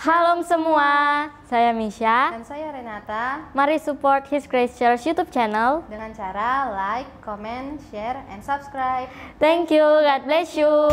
Halo semua, saya Misha. Dan saya Renata. Mari support His Grace Church YouTube channel dengan cara like, comment, share, and subscribe. Thank you, God bless you.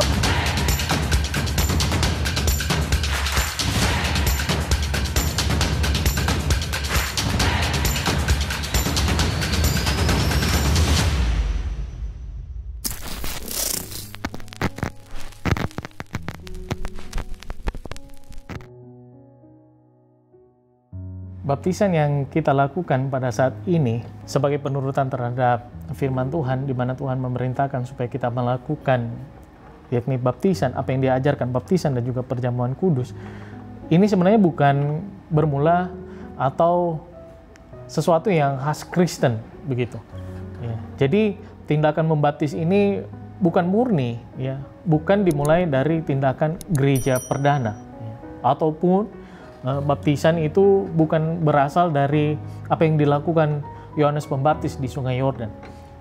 Baptisan yang kita lakukan pada saat ini sebagai penurutan terhadap firman Tuhan, di mana Tuhan memerintahkan supaya kita melakukan yakni baptisan, apa yang diajarkan baptisan dan juga perjamuan kudus. Ini sebenarnya bukan bermula atau sesuatu yang khas Kristen begitu. Ya. Jadi tindakan membaptis ini bukan murni, ya, bukan dimulai dari tindakan gereja perdana, ya. Ataupun baptisan itu bukan berasal dari apa yang dilakukan Yohanes Pembaptis di Sungai Yordan.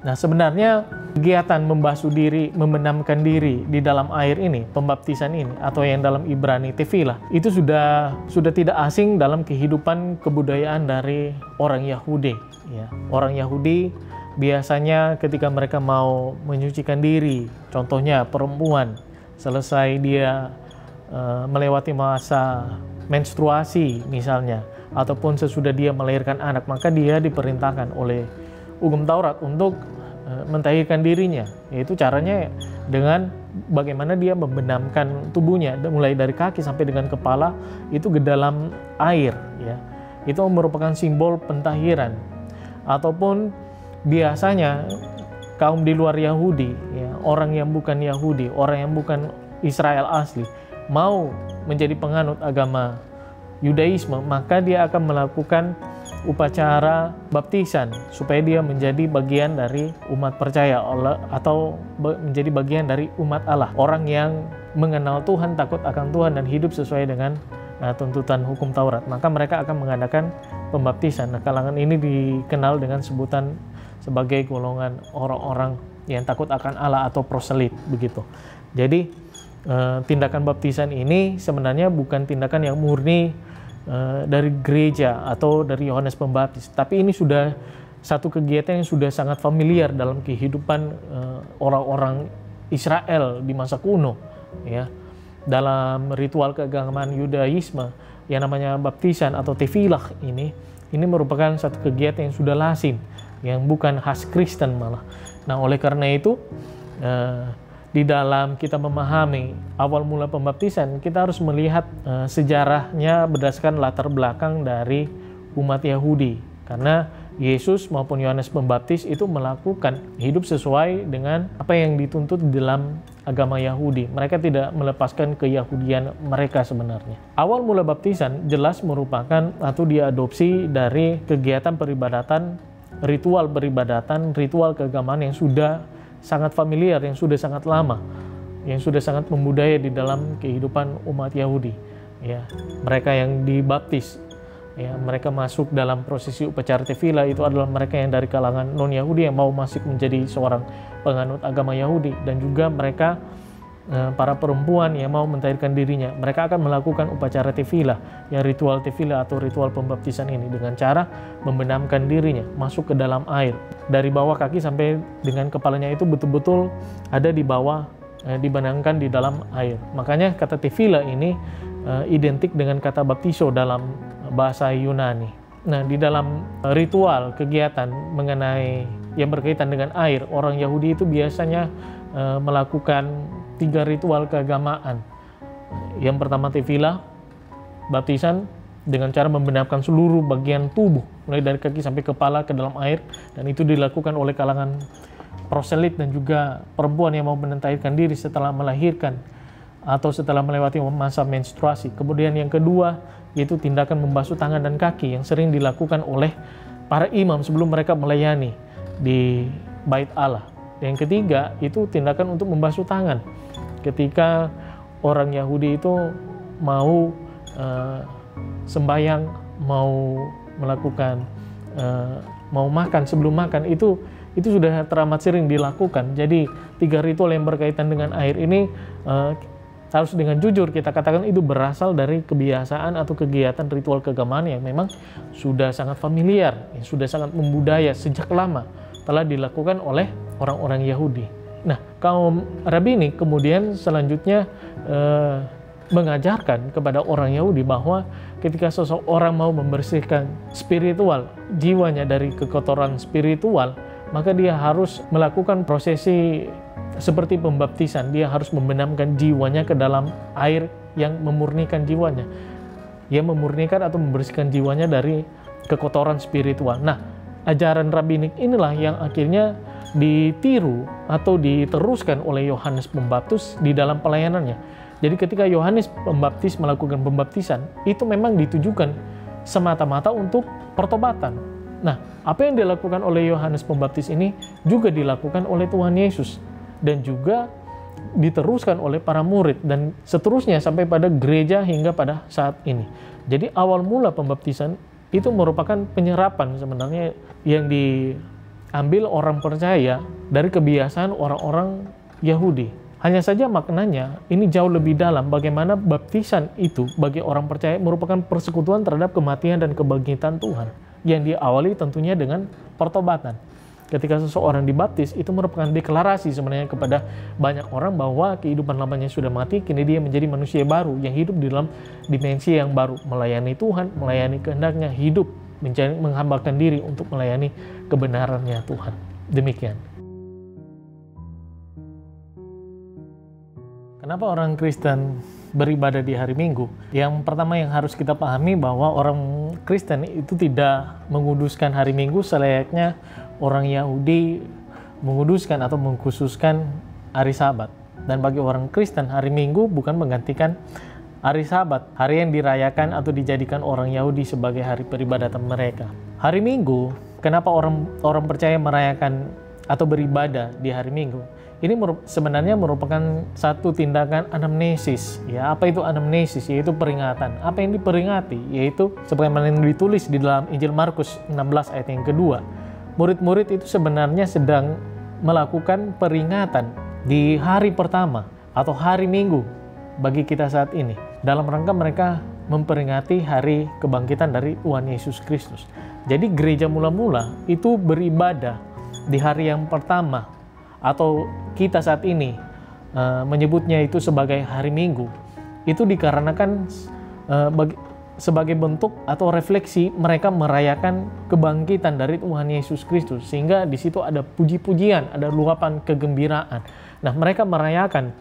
Nah, sebenarnya kegiatan membasuh diri, membenamkan diri di dalam air ini, pembaptisan ini, atau yang dalam Ibrani tefilah, itu sudah tidak asing dalam kehidupan kebudayaan dari orang Yahudi. Ya. Orang Yahudi biasanya ketika mereka mau menyucikan diri, contohnya perempuan, selesai dia melewati masa menstruasi misalnya, ataupun sesudah dia melahirkan anak, maka dia diperintahkan oleh hukum Taurat untuk mentahirkan dirinya, yaitu caranya dengan bagaimana dia membenamkan tubuhnya mulai dari kaki sampai dengan kepala itu ke dalam air, ya. Itu merupakan simbol pentahiran. Ataupun biasanya kaum di luar Yahudi, ya, orang yang bukan Yahudi, orang yang bukan Israel asli, mau menjadi penganut agama Yudaisme, maka dia akan melakukan upacara baptisan supaya dia menjadi bagian dari umat percaya Allah, atau menjadi bagian dari umat Allah, orang yang mengenal Tuhan, takut akan Tuhan, dan hidup sesuai dengan tuntutan hukum Taurat. Maka mereka akan mengadakan pembaptisan. Nah, kalangan ini dikenal dengan sebutan sebagai golongan orang-orang yang takut akan Allah atau proselit begitu. Jadi tindakan baptisan ini sebenarnya bukan tindakan yang murni dari gereja atau dari Yohanes Pembaptis, tapi ini sudah satu kegiatan yang sudah sangat familiar dalam kehidupan orang-orang Israel di masa kuno, ya. Dalam ritual keagamaan Yudaisme yang namanya baptisan atau tefilah ini merupakan satu kegiatan yang sudah lazim, yang bukan khas Kristen malah. Nah, oleh karena itu di dalam kita memahami awal mula pembaptisan, kita harus melihat sejarahnya berdasarkan latar belakang dari umat Yahudi. Karena Yesus maupun Yohanes Pembaptis itu melakukan hidup sesuai dengan apa yang dituntut di dalam agama Yahudi. Mereka tidak melepaskan keyahudian mereka sebenarnya. Awal mula baptisan jelas merupakan atau diadopsi dari kegiatan peribadatan, ritual peribadatan, ritual keagamaan yang sudah sangat familiar, yang sudah sangat lama, yang sudah sangat membudaya di dalam kehidupan umat Yahudi. Ya, mereka yang dibaptis, ya, mereka masuk dalam prosesi upacara tefilah, itu adalah mereka yang dari kalangan non-Yahudi yang mau masuk menjadi seorang penganut agama Yahudi, dan juga mereka para perempuan yang mau mentahirkan dirinya. Mereka akan melakukan upacara tefilah, yang ritual tefilah atau ritual pembaptisan ini dengan cara membenamkan dirinya masuk ke dalam air. Dari bawah kaki sampai dengan kepalanya itu betul-betul ada di bawah, dibenamkan di dalam air. Makanya kata tefilah ini identik dengan kata baptiso dalam bahasa Yunani. Nah, di dalam ritual kegiatan mengenai yang berkaitan dengan air, orang Yahudi itu biasanya melakukan 3 ritual keagamaan. Yang pertama tefilah, baptisan dengan cara membenamkan seluruh bagian tubuh mulai dari kaki sampai kepala ke dalam air, dan itu dilakukan oleh kalangan proselit dan juga perempuan yang mau mentahirkan diri setelah melahirkan atau setelah melewati masa menstruasi. Kemudian yang kedua yaitu tindakan membasuh tangan dan kaki yang sering dilakukan oleh para imam sebelum mereka melayani di Bait Allah. Yang ketiga itu tindakan untuk membasuh tangan ketika orang Yahudi itu mau sembahyang, mau melakukan mau makan, sebelum makan itu sudah teramat sering dilakukan. Jadi 3 ritual yang berkaitan dengan air ini harus dengan jujur kita katakan itu berasal dari kebiasaan atau kegiatan ritual keagamaan yang memang sudah sangat familiar, yang sudah sangat membudaya sejak lama telah dilakukan oleh orang-orang Yahudi. Nah, kaum Rabini kemudian selanjutnya mengajarkan kepada orang Yahudi bahwa ketika seseorang mau membersihkan spiritual jiwanya dari kekotoran spiritual, maka dia harus melakukan prosesi seperti pembaptisan. Dia harus membenamkan jiwanya ke dalam air yang memurnikan jiwanya, yang memurnikan atau membersihkan jiwanya dari kekotoran spiritual. Nah, ajaran rabbinik inilah yang akhirnya ditiru atau diteruskan oleh Yohanes Pembaptis di dalam pelayanannya. Jadi ketika Yohanes Pembaptis melakukan pembaptisan, itu memang ditujukan semata-mata untuk pertobatan. Nah, apa yang dilakukan oleh Yohanes Pembaptis ini juga dilakukan oleh Tuhan Yesus dan juga diteruskan oleh para murid dan seterusnya sampai pada gereja hingga pada saat ini. Jadi awal mula pembaptisan itu merupakan penyerapan sebenarnya yang diambil orang percaya dari kebiasaan orang-orang Yahudi. Hanya saja maknanya ini jauh lebih dalam, bagaimana baptisan itu bagi orang percaya merupakan persekutuan terhadap kematian dan kebangkitan Tuhan yang diawali tentunya dengan pertobatan. Ketika seseorang dibaptis, itu merupakan deklarasi sebenarnya kepada banyak orang bahwa kehidupan lamanya sudah mati, kini dia menjadi manusia baru yang hidup di dalam dimensi yang baru, melayani Tuhan, melayani kehendaknya, hidup, menghambakan diri untuk melayani kebenarannya Tuhan. Demikian. Kenapa orang Kristen beribadah di hari Minggu? Yang pertama yang harus kita pahami bahwa orang Kristen itu tidak menguduskan hari Minggu selayaknya orang Yahudi menguduskan atau mengkhususkan hari Sabat. Dan bagi orang Kristen, hari Minggu bukan menggantikan hari Sabat, hari yang dirayakan atau dijadikan orang Yahudi sebagai hari peribadatan mereka. Hari Minggu, kenapa orang percaya merayakan atau beribadah di hari Minggu? Ini sebenarnya merupakan satu tindakan anamnesis. Ya, apa itu anamnesis? Yaitu peringatan. Apa yang diperingati? Yaitu sebagaimana yang ditulis di dalam Injil Markus 16 ayat yang kedua. Murid-murid itu sebenarnya sedang melakukan peringatan di hari pertama atau hari Minggu bagi kita saat ini. Dalam rangka mereka memperingati hari kebangkitan dari Tuhan Yesus Kristus. Jadi gereja mula-mula itu beribadah di hari yang pertama, atau kita saat ini menyebutnya itu sebagai hari Minggu, itu dikarenakan sebagai bentuk atau refleksi mereka merayakan kebangkitan dari Tuhan Yesus Kristus, sehingga di situ ada puji-pujian, ada luapan kegembiraan. Nah, mereka merayakan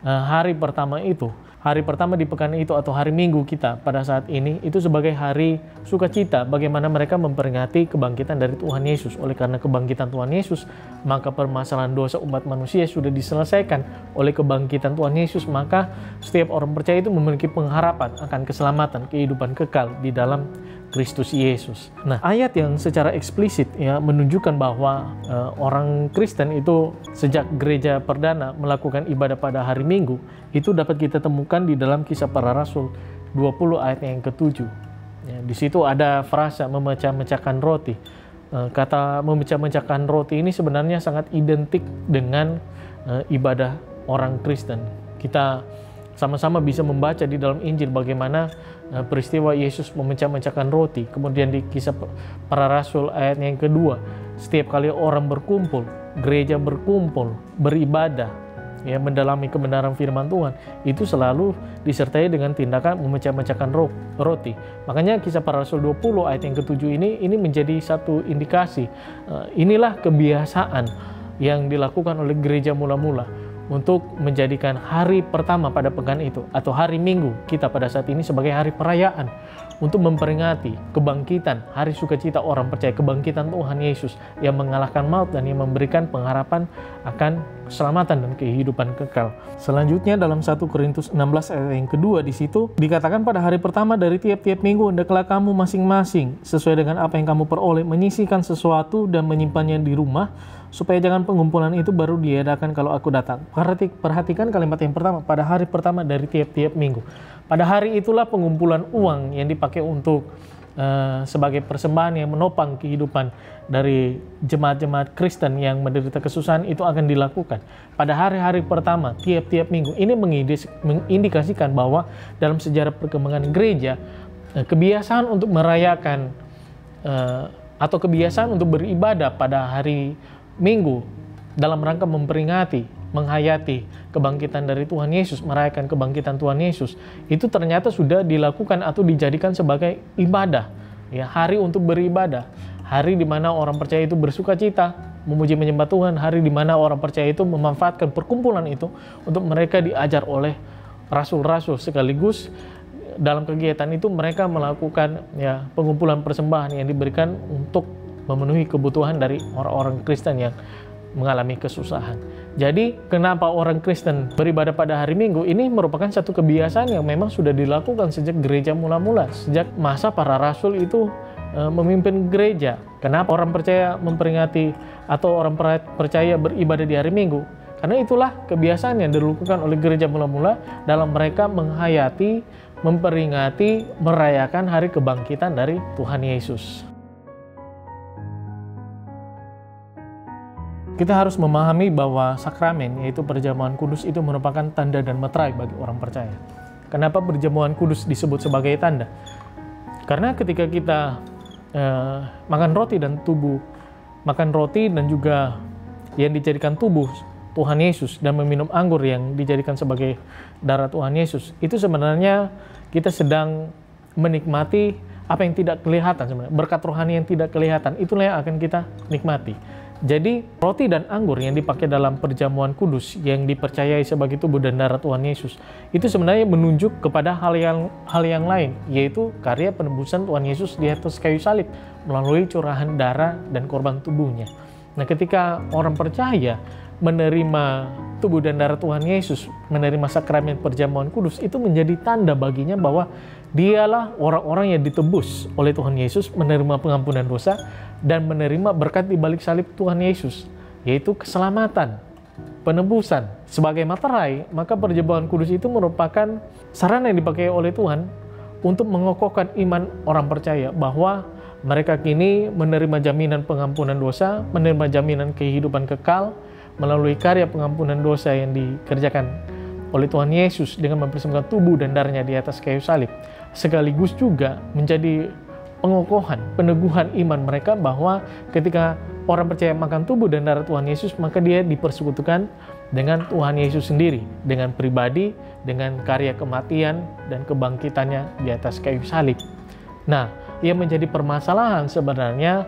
hari pertama itu, hari pertama di pekan itu atau hari Minggu kita pada saat ini itu sebagai hari sukacita, bagaimana mereka memperingati kebangkitan dari Tuhan Yesus. Oleh karena kebangkitan Tuhan Yesus, maka permasalahan dosa umat manusia sudah diselesaikan oleh kebangkitan Tuhan Yesus, maka setiap orang percaya itu memiliki pengharapan akan keselamatan, kehidupan kekal di dalam Kristus Yesus. Nah, ayat yang secara eksplisit ya menunjukkan bahwa orang Kristen itu sejak gereja perdana melakukan ibadah pada hari Minggu itu dapat kita temukan di dalam Kisah Para Rasul 20 ayat yang ke-7. Ya, di situ ada frasa memecah-mecahkan roti. Kata memecah-mecahkan roti ini sebenarnya sangat identik dengan ibadah orang Kristen. Kita sama-sama bisa membaca di dalam Injil bagaimana peristiwa Yesus memecah-mecahkan roti. Kemudian di Kisah Para Rasul ayat yang kedua, setiap kali orang berkumpul, gereja berkumpul, beribadah, ya, mendalami kebenaran firman Tuhan, itu selalu disertai dengan tindakan memecah-mecahkan roti. Makanya Kisah Para Rasul 20 ayat yang ke-7 ini menjadi satu indikasi. Inilah kebiasaan yang dilakukan oleh gereja mula-mula untuk menjadikan hari pertama pada pekan itu atau hari Minggu kita pada saat ini sebagai hari perayaan untuk memperingati kebangkitan, hari sukacita orang percaya, kebangkitan Tuhan Yesus yang mengalahkan maut dan yang memberikan pengharapan akan keselamatan dan kehidupan kekal. Selanjutnya dalam 1 Korintus 16 ayat yang kedua, di situ dikatakan pada hari pertama dari tiap-tiap minggu hendaklah kamu masing-masing sesuai dengan apa yang kamu peroleh menyisihkan sesuatu dan menyimpannya di rumah, supaya jangan pengumpulan itu baru diadakan kalau aku datang. Perhatikan kalimat yang pertama, pada hari pertama dari tiap-tiap minggu. Pada hari itulah pengumpulan uang yang dipakai untuk sebagai persembahan yang menopang kehidupan dari jemaat-jemaat Kristen yang menderita kesusahan itu akan dilakukan pada hari-hari pertama tiap-tiap minggu. Ini mengindikasikan bahwa dalam sejarah perkembangan gereja, kebiasaan untuk merayakan atau kebiasaan untuk beribadah pada hari Minggu dalam rangka memperingati, menghayati kebangkitan dari Tuhan Yesus, merayakan kebangkitan Tuhan Yesus, itu ternyata sudah dilakukan atau dijadikan sebagai ibadah, ya, hari untuk beribadah, hari di mana orang percaya itu bersuka cita, memuji menyembah Tuhan, hari di mana orang percaya itu memanfaatkan perkumpulan itu untuk mereka diajar oleh rasul-rasul, sekaligus dalam kegiatan itu mereka melakukan, ya, pengumpulan persembahan yang diberikan untuk memenuhi kebutuhan dari orang-orang Kristen yang mengalami kesusahan. Jadi kenapa orang Kristen beribadah pada hari Minggu? Ini merupakan satu kebiasaan yang memang sudah dilakukan sejak gereja mula-mula, sejak masa para rasul itu memimpin gereja. Kenapa orang percaya memperingati atau orang percaya beribadah di hari Minggu? Karena itulah kebiasaan yang dilakukan oleh gereja mula-mula dalam mereka menghayati, memperingati, merayakan hari kebangkitan dari Tuhan Yesus. Kita harus memahami bahwa sakramen, yaitu perjamuan kudus, itu merupakan tanda dan meterai bagi orang percaya. Kenapa perjamuan kudus disebut sebagai tanda? Karena ketika kita makan roti dan juga yang dijadikan tubuh Tuhan Yesus dan meminum anggur yang dijadikan sebagai darah Tuhan Yesus, itu sebenarnya kita sedang menikmati apa yang tidak kelihatan sebenarnya, berkat rohani yang tidak kelihatan, itulah yang akan kita nikmati. Jadi roti dan anggur yang dipakai dalam perjamuan kudus yang dipercayai sebagai tubuh dan darah Tuhan Yesus itu sebenarnya menunjuk kepada hal yang lain, yaitu karya penebusan Tuhan Yesus di atas kayu salib melalui curahan darah dan korban tubuhnya. Nah, ketika orang percaya menerima tubuh dan darah Tuhan Yesus, menerima sakramen perjamuan kudus, itu menjadi tanda baginya bahwa dialah orang-orang yang ditebus oleh Tuhan Yesus, menerima pengampunan dosa dan menerima berkat di balik salib Tuhan Yesus, yaitu keselamatan, penebusan. Sebagai materai, maka perjamuan kudus itu merupakan sarana yang dipakai oleh Tuhan untuk mengokohkan iman orang percaya bahwa mereka kini menerima jaminan pengampunan dosa, menerima jaminan kehidupan kekal melalui karya pengampunan dosa yang dikerjakan oleh Tuhan Yesus dengan mempersembahkan tubuh dan darahnya di atas kayu salib. Sekaligus juga menjadi pengokohan, peneguhan iman mereka bahwa ketika orang percaya makan tubuh dan darah Tuhan Yesus, maka dia dipersekutukan dengan Tuhan Yesus sendiri, dengan pribadi, dengan karya kematian dan kebangkitannya di atas kayu salib. Nah, yang menjadi permasalahan sebenarnya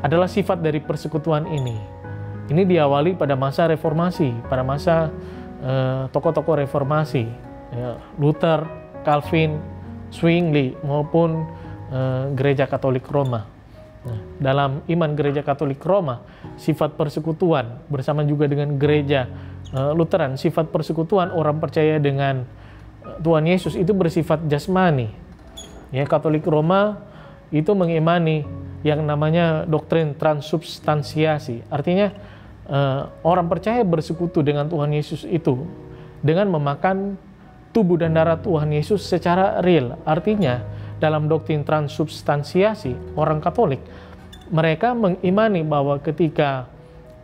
adalah sifat dari persekutuan ini. Ini diawali pada masa reformasi, pada masa tokoh-tokoh reformasi, Luther, Calvin, Zwingli, maupun gereja Katolik Roma. Nah, dalam iman gereja Katolik Roma, sifat persekutuan bersama juga dengan gereja Lutheran, sifat persekutuan orang percaya dengan Tuhan Yesus itu bersifat jasmani. Ya, Katolik Roma itu mengimani yang namanya doktrin transubstansiasi. Artinya orang percaya bersekutu dengan Tuhan Yesus itu dengan memakan tubuh dan darah Tuhan Yesus secara real. Artinya dalam doktrin transubstansiasi orang Katolik, mereka mengimani bahwa ketika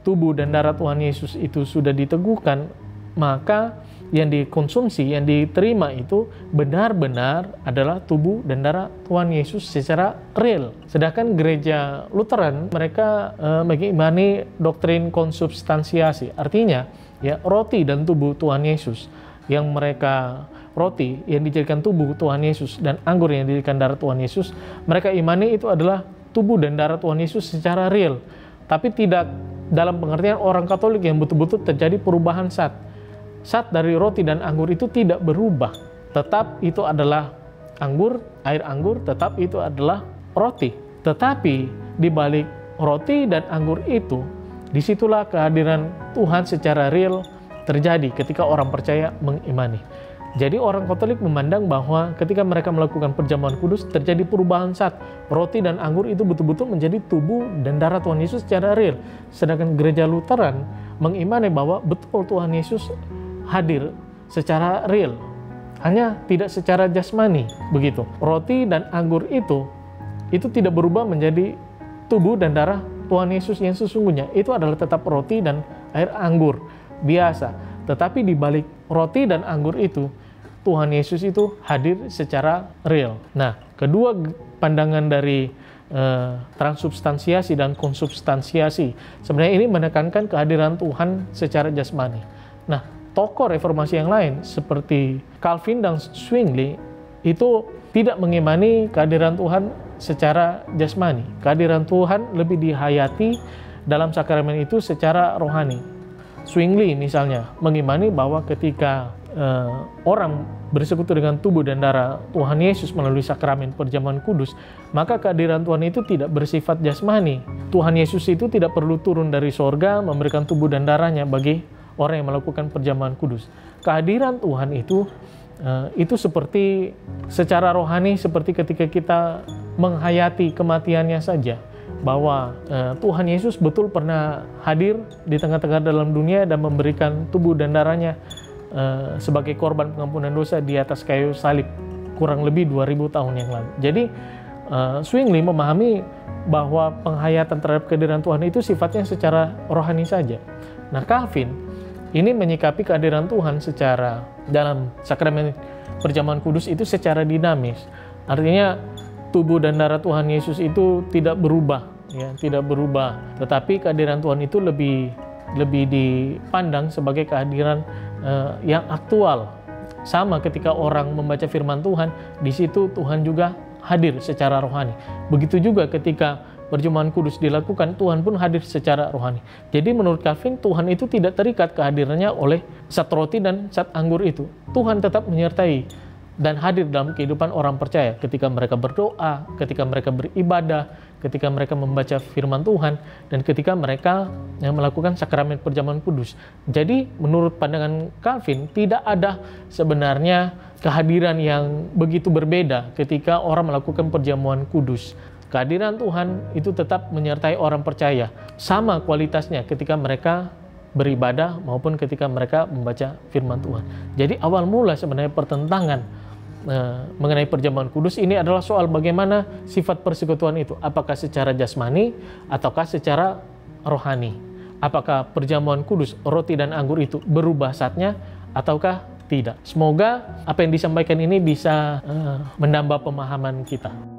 tubuh dan darah Tuhan Yesus itu sudah diteguhkan, maka yang dikonsumsi, yang diterima itu benar-benar adalah tubuh dan darah Tuhan Yesus secara real. Sedangkan gereja Lutheran, mereka mengimani doktrin konsubstansiasi. Artinya, ya, roti dan tubuh Tuhan Yesus yang mereka roti yang dijadikan tubuh Tuhan Yesus dan anggur yang dijadikan darah Tuhan Yesus, mereka imani itu adalah tubuh dan darah Tuhan Yesus secara real. Tapi tidak dalam pengertian orang Katolik yang betul-betul terjadi perubahan zat. Zat dari roti dan anggur itu tidak berubah. Tetap itu adalah anggur, air anggur, tetap itu adalah roti. Tetapi di balik roti dan anggur itu, disitulah kehadiran Tuhan secara real terjadi ketika orang percaya mengimani. Jadi orang Katolik memandang bahwa ketika mereka melakukan perjamuan kudus terjadi perubahan zat. Roti dan anggur itu betul-betul menjadi tubuh dan darah Tuhan Yesus secara real. Sedangkan gereja Lutheran mengimani bahwa betul Tuhan Yesus hadir secara real, hanya tidak secara jasmani begitu. Roti dan anggur itu itu tidak berubah menjadi tubuh dan darah Tuhan Yesus yang sesungguhnya. Itu adalah tetap roti dan air anggur biasa. Tetapi di balik roti dan anggur itu, Tuhan Yesus itu hadir secara real. Nah, kedua pandangan dari transubstansiasi dan konsubstansiasi, sebenarnya ini menekankan kehadiran Tuhan secara jasmani. Nah, tokoh reformasi yang lain seperti Calvin dan Zwingli itu tidak mengimani kehadiran Tuhan secara jasmani. Kehadiran Tuhan lebih dihayati dalam sakramen itu secara rohani. Zwingli misalnya mengimani bahwa ketika orang bersekutu dengan tubuh dan darah Tuhan Yesus melalui sakramen perjamuan kudus, maka kehadiran Tuhan itu tidak bersifat jasmani. Tuhan Yesus itu tidak perlu turun dari sorga memberikan tubuh dan darahnya bagi orang yang melakukan perjamuan kudus. Kehadiran Tuhan itu seperti secara rohani, seperti ketika kita menghayati kematiannya saja, bahwa Tuhan Yesus betul pernah hadir di tengah-tengah dalam dunia dan memberikan tubuh dan darahnya sebagai korban pengampunan dosa di atas kayu salib kurang lebih 2000 tahun yang lalu. Jadi Zwingli memahami bahwa penghayatan terhadap kehadiran Tuhan itu sifatnya secara rohani saja. Nah, Calvin ini menyikapi kehadiran Tuhan secara dalam sakramen perjamuan kudus itu secara dinamis. Artinya tubuh dan darah Tuhan Yesus itu tidak berubah, ya, tidak berubah. Tetapi kehadiran Tuhan itu lebih dipandang sebagai kehadiran yang aktual. Sama ketika orang membaca firman Tuhan, di situ Tuhan juga hadir secara rohani. Begitu juga ketika perjamuan kudus dilakukan, Tuhan pun hadir secara rohani. Jadi menurut Calvin, Tuhan itu tidak terikat kehadirannya oleh zat roti dan zat anggur itu. Tuhan tetap menyertai dan hadir dalam kehidupan orang percaya ketika mereka berdoa, ketika mereka beribadah, ketika mereka membaca firman Tuhan, dan ketika mereka melakukan sakramen perjamuan kudus. Jadi menurut pandangan Calvin, tidak ada sebenarnya kehadiran yang begitu berbeda ketika orang melakukan perjamuan kudus. Kehadiran Tuhan itu tetap menyertai orang percaya, sama kualitasnya ketika mereka beribadah maupun ketika mereka membaca firman Tuhan. Jadi awal mula sebenarnya pertentangan mengenai perjamuan kudus ini adalah soal bagaimana sifat persekutuan itu, apakah secara jasmani ataukah secara rohani. Apakah perjamuan kudus, roti dan anggur itu berubah zatnya ataukah tidak. Semoga apa yang disampaikan ini bisa menambah pemahaman kita.